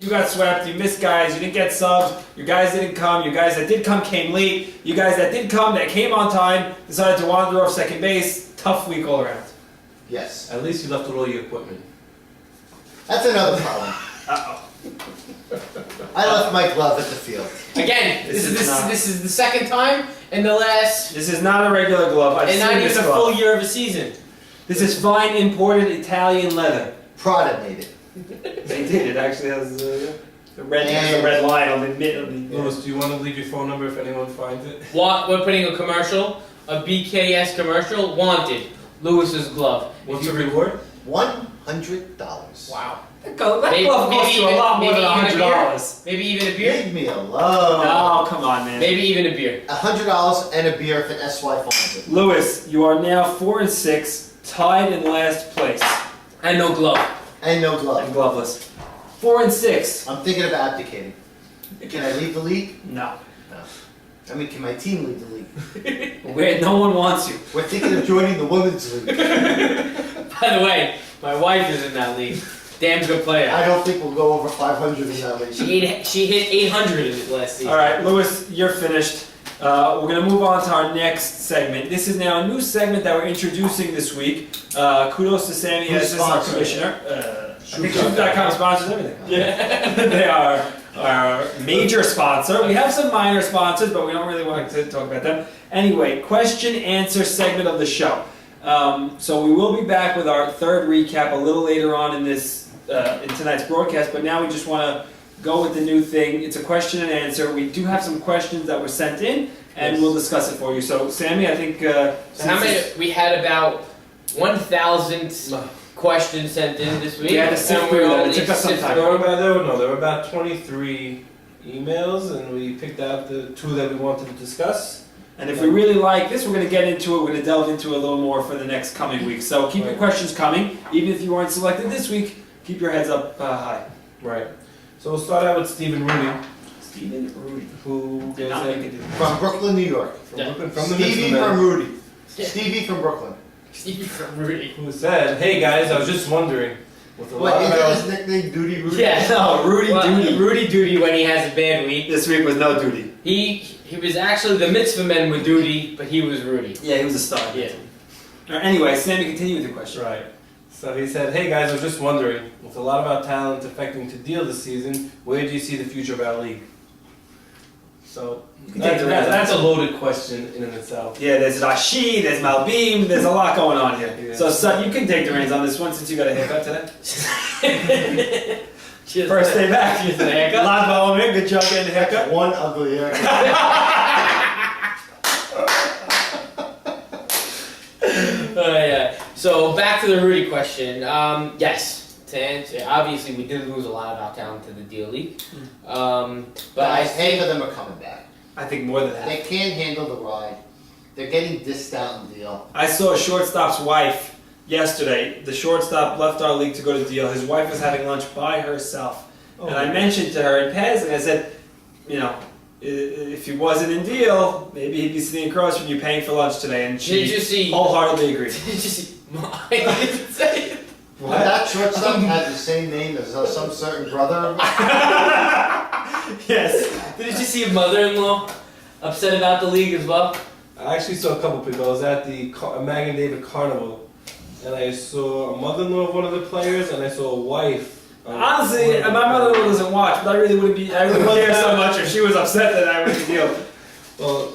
You got swept, you missed guys, you didn't get subs, your guys didn't come, your guys that did come came late, you guys that did come, that came on time, decided to wander off second base. Tough week all around. Yes. At least you left all your equipment. That's another problem. Uh-oh. I left my glove at the field. Again, this is the second time in the last, This is not a regular glove. I've and seen not this even a glove. full year of a season. This is fine imported Italian leather. Prada made it. They did. It actually has the red line on the mid. Louis, do you want to leave your phone number if anyone finds it? We're putting a commercial, a BKS commercial. Wanted, Lewis's glove. What's the reward? $100. Wow. That glove costs you a lot more than $100. Maybe even a beer. Leave me alone. No, come on, man. Maybe even a beer. $100 and a beer if an SY finds it. Lewis, you are now 4-6, tied in last place, And no glove. And no and glove. gloveless. 4-6. I'm thinking of abdicating. Can I leave the league? No. I mean, can my team leave the league? Where no one wants you. We're thinking of joining the women's league. By the way, my wife is in that league. Damn good player. I don't think we'll go over 500 in that league. She hit 800 in it last season. All right, Lewis, you're finished. We're going to move on to our next segment. This is now a new segment that we're introducing this week. Kudos to Sammy as our commissioner. I think Shoot.com sponsors everything. Yeah. They are our major sponsor. We have some minor sponsors, but we don't really want to talk about them. Anyway, question-answer segment of the show. So we will be back with our third recap a little later on in tonight's broadcast, but now we just want to go with the new thing. It's a question and answer. We do have some questions that were sent in, and we'll discuss it for you. So, Sammy, I think... So how many? We had about 1,000 questions sent in this week. We had to sift through them. It took us some time. There were about 23 emails, and we picked out the 2 that we wanted to discuss. And if we really like this, we're going to get into it. We're going to delve into it a little more for the next coming week. So keep your questions coming. Even if you weren't selected this week, keep your heads up high. Right. So we'll start out with Stephen Rudy, Stephen Rudy. who Did not make it. From Brooklyn, New York. from Brooklyn, from the Stevie Mitzvah from Man, Rudy. Yeah. Stevie from Brooklyn. Stevie from Rudy. who said, "Hey guys, I was just wondering, with a What, lot is of that his nickname, Duty Rudy? Yeah. No, Rudy Duty. Rudy Duty when he has a bad week. This week was no duty. He was actually the mitzvah men with Duty, but he was Rudy. Yeah, he was a star. Yeah. Anyway, Sammy, continue with your question. Right. So he said, "Hey guys, I was just wondering, with a lot of our talent affecting to deal this season, where do you see the future of our league?" So that's a loaded question in and itself. Yeah, there's Rashid, there's Malbeam, there's a lot going on here. Yeah. So, you can take the reins on this one since you got a haircut today. Cheers. First day back. Cheers to the haircut. Lad Bowman, good job getting the haircut. One ugly haircut. Yeah. So back to the Rudy question. Yes. To answer, obviously we did lose a lot of our talent to the deal league. But I Half think of them are coming back. I think more than that. They can't handle the ride. They're getting dissed out in the deal. I saw a shortstop's wife yesterday. The shortstop left our league to go to deal. His wife was having lunch by herself. And I mentioned to her in passing, I said, you know, if he wasn't in deal, maybe he'd be sitting across from you paying for lunch today. And Did you see? she wholeheartedly agreed. Did you see? I didn't say it. But that shortstop had the same name as some certain brother. Yes. Did you see a mother-in-law upset about the league as well? I actually saw a couple people. I was at the Mag and David Carnival, and I saw a mother-in-law of one of the players, and I saw a wife. Honestly, my mother-in-law doesn't watch, but I really wouldn't care so much if she was upset that I went to deal. Well,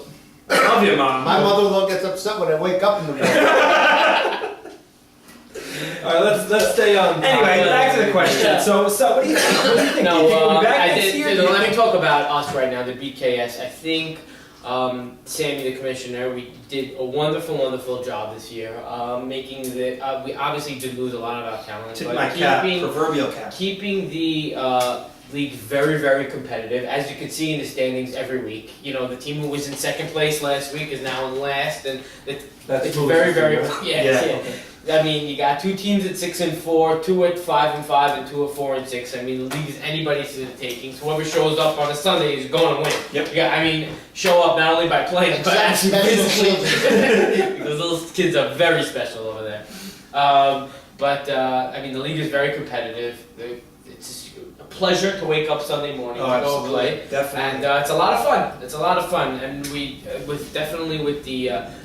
I love you, Mom. My mother-in-law gets upset when I wake up in the morning. all right, let's stay on. Anyway, back to the question. So what do you think? What do you think? No, do you think we'll be back I next did. year? Let me talk about us right now, the BKS. I think Sammy, the commissioner, we did a wonderful, wonderful job this year, making the. We obviously did lose a lot of our talent, Tip but my cap, proverbial cap. keeping the league very, very competitive. As you can see in the standings every week, you know the team who was in second place last week is now in last, and it's very, very yeah. Okay. I mean, you got 2 teams at 6-4, 2 at 5-5, and 2 at 4-6. I mean, the league is anybody's to the taking. So whoever shows up on a Sunday is going to win. Yep. You got, I mean, show up not only by playing, but actually physically. Because those kids are very special over there. I mean, the league is very competitive. It's just pleasure to wake up Sunday morning Oh, to go absolutely. play. Definitely. And it's a lot of fun. It's a lot of fun, and we definitely with the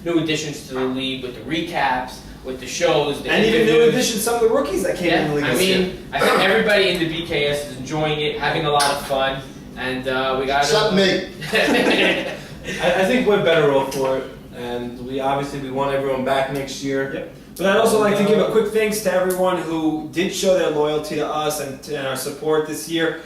new additions to the league, with the recaps, with the shows, the And even new interviews. additions, some of the rookies that came in the league I this year. mean, I think everybody in the BKS is enjoying it, having a lot of fun, and we got. Except me. I think we're better off for it, and we want everyone back next year. Yep. But I'd also like to give a quick thanks to everyone who did show their loyalty to us and our support this year.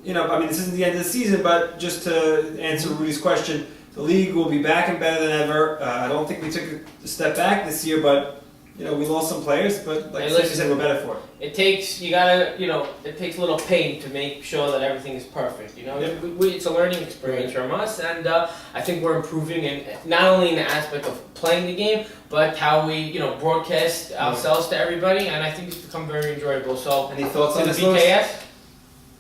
You know, I mean, this isn't the end of the season, but just to answer Rudy's question, the league will be back and better than ever. I don't think we took a step back this year, but you know, we lost some players, but like Hey, you listen, said, we're better for it. It takes it takes a little pain to make sure that everything is perfect. You know, Yep. it's a learning experience from us, and I think we're improving, and not only in the aspect of playing the game, but how we broadcast ourselves to everybody, and I think it's become very enjoyable. So, Any thoughts to on the this, Louis? BKS.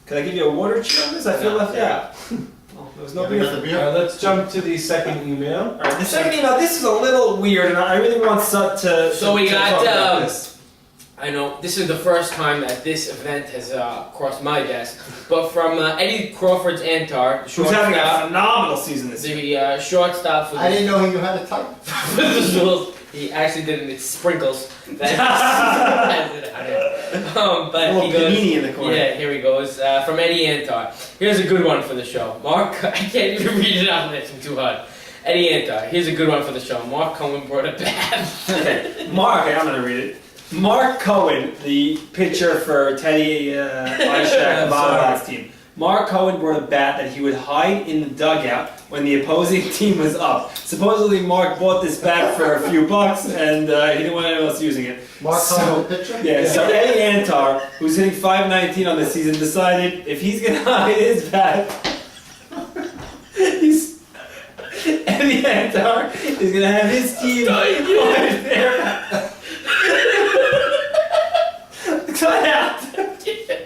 Could I give you a water cheer on this? I feel No. left out. Oh, there was no You beer. got the beer? Let's jump to the second email. All right, the second email. This is a little weird, and I really want Sut to. So we to got, talk about this. I know this is the first time that this event has crossed my desk, but from Eddie Crawford's Antar, the Who's having a shortstop, phenomenal season this year. the shortstop for I the didn't know he knew how to type. for the Zulus. He actually did it in sprinkles. But A little he goes, panini in the corner. yeah, here he goes. From Eddie Antar. Here's a good one for the show. Mark, I can't even read it out, it's too hard. Eddie Antar, here's a good one for the show. Mark Cohen brought it back. Mark, I'm going to read it. Mark Cohen, the pitcher for Teddy Ishak, Bob's team. Mark Cohen brought a bat that he would hide in the dugout when the opposing team was up. Supposedly, Mark bought this bat for a few bucks, and he didn't want anyone else using it. Mark Cohen, the pitcher? Yeah, so Eddie Antar, who's hitting .519 on the season, decided if he's going to hide his bat, Eddie Antar is going to have his team hide their bat. Cut out!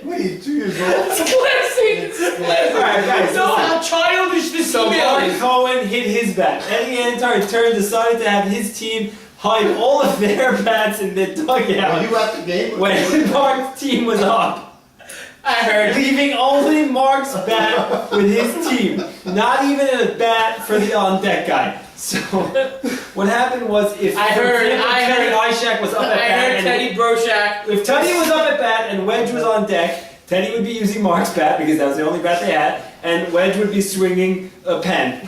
What are you, 2 years old? It's classic! Alright, guys, know listen. how childish this So email Mark is. Cohen hit his bat. Eddie Antar, in turn, decided to have his team hide all of their bats in their Were dugout you at the game? when Mark's team was up, I heard. leaving only Mark's bat with his team. Not even a bat for the on-deck guy. So, what happened was if I heard- Teddy Ishak was up at I bat, heard and Teddy Broshak. if Teddy was up at bat and Wedge was on deck, Teddy would be using Mark's bat because that was the only bat they had, and Wedge would be swinging a pen.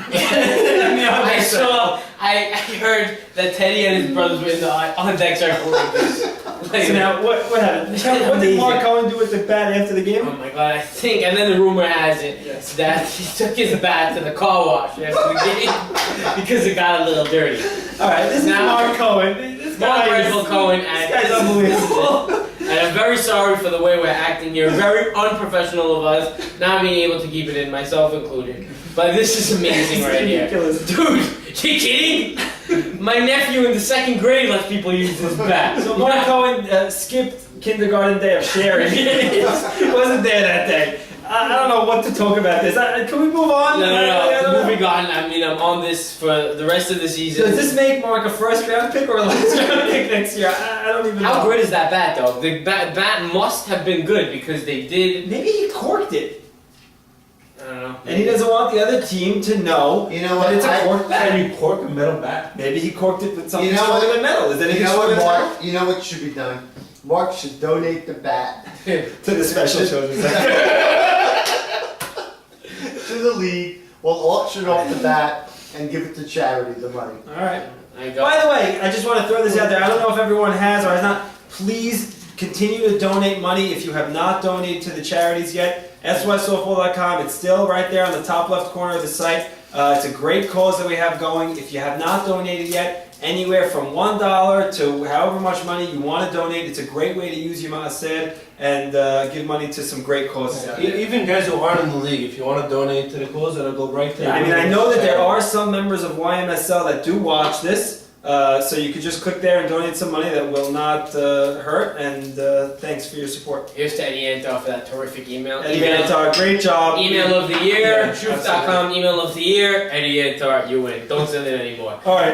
I heard that Teddy and his brothers were in the on deck circle like this. Like, So now, what happened? What did Mark Cohen do with the bat after the oh game? my god, I think, and then the rumor has it Yes. that he took his bat to the car wash after the game because it got a little dirty. Alright, this is Now- Mark Cohen. This Mark guy Rifle is, Cohen this and guy's unbelievable. And I'm very sorry for the way we're acting here. Very unprofessional of us, not being able to keep it in, myself included. But this is amazing right here. Ridiculous. Dude, you kidding? My nephew in the 2nd grade lets people use this bat. So Mark Cohen skipped kindergarten day of sharing. He wasn't there that day. I don't know what to talk about this. Can we move on? No. Moving on. I mean, I'm on this for the rest of the season. Does this make Mark a first round pick or a last round pick next year? I don't even know. How good is that bat, though? The bat must have been good because they did. Maybe he corked it. I don't know. And he doesn't want the other team to know You know that what? it's a corked bat. Can you cork a metal bat? Maybe he corked it with something You know stronger what? than metal. Is You anything know stronger what, than metal? Mark? You know what should be done? Mark should donate the bat To the special children's center. to the league. We'll auction off the bat and give it to charity, the money. Alright. I go. By the way, I just want to throw this out there. I don't know if everyone has or has not. Please continue to donate money if you have not donated to the charities yet. SYSoftball.com. It's still right there on the top left corner of the site. It's a great cause that we have going. If you have not donated yet, anywhere from $1 to however much money you want to donate, it's a great way to use your Maaseh and give money to some great causes out there. Even guys who aren't in the league, if you want to donate to the cause, that'll go right there. Yeah, I mean, I know that there are some members of YMSL that do watch this, so you could just click there and donate some money that will not hurt, and thanks for your support. Here's to Eddie Antar for that terrific email. Eddie Antar, great job. Email of the year. Yeah, Truth.com email of the year. Eddie Antar, you win. Don't send it anymore. All right.